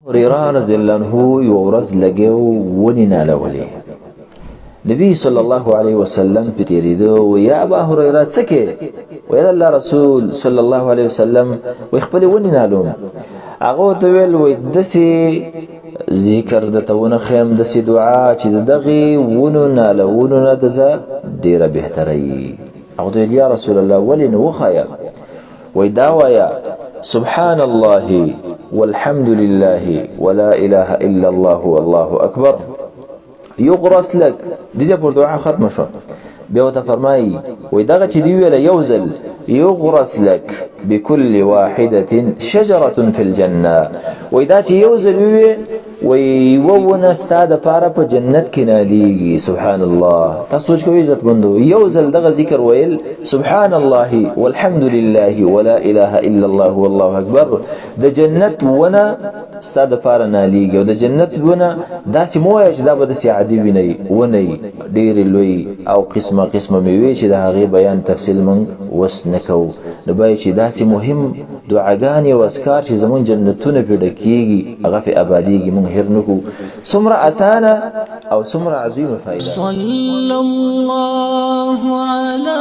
هريره رضی الله عنه یو ورځ لګیو ونی نالولې. نبی صلی الله علیه وسلم په تیریدو و یا ابا هريره څکه و یا الله رسول صلی الله علیه وسلم و خپل ونی نالون. هغه ته ویل و دسی ذکر د تونه خیم دسی دعا چې دغه ونو نالونو نه ده ډیره بهتري. هغه ته یا رسول الله ولن وخیا و داویا سبحان الله والحمد لله ولا اله الا الله والله اكبر يغرس لك. دې په دعا ختم شو. بیا ته فرمایي وای دغه چې دی ویل یوزل يغرس لك بكل واحده شجره في الجنه. وای دا چې یوزل وی وونه ستاده پاره په جنت کې ناليږي. سبحان الله. تاسو سوچ کوئ عزت مندو یوزل دغه ذکر ویل سبحان الله والحمد لله ولا اله الا الله والله اکبر د جنت ونه ستاده پاره ناليږي. او د جنت ونه داسې موه چې دا به د سعادي ویني ونه ډېر لوی او قسمه میوه چې د هغه بیان تفصیل من وس نکو. نو به چې داسې مهم دعاګانې او اذکار چې زمون جنتونه پیدا کیږي هغه په ابادیږي مون هر نکو. څومره اسانه او څومره عظیمه فائدہ. صلی الله علی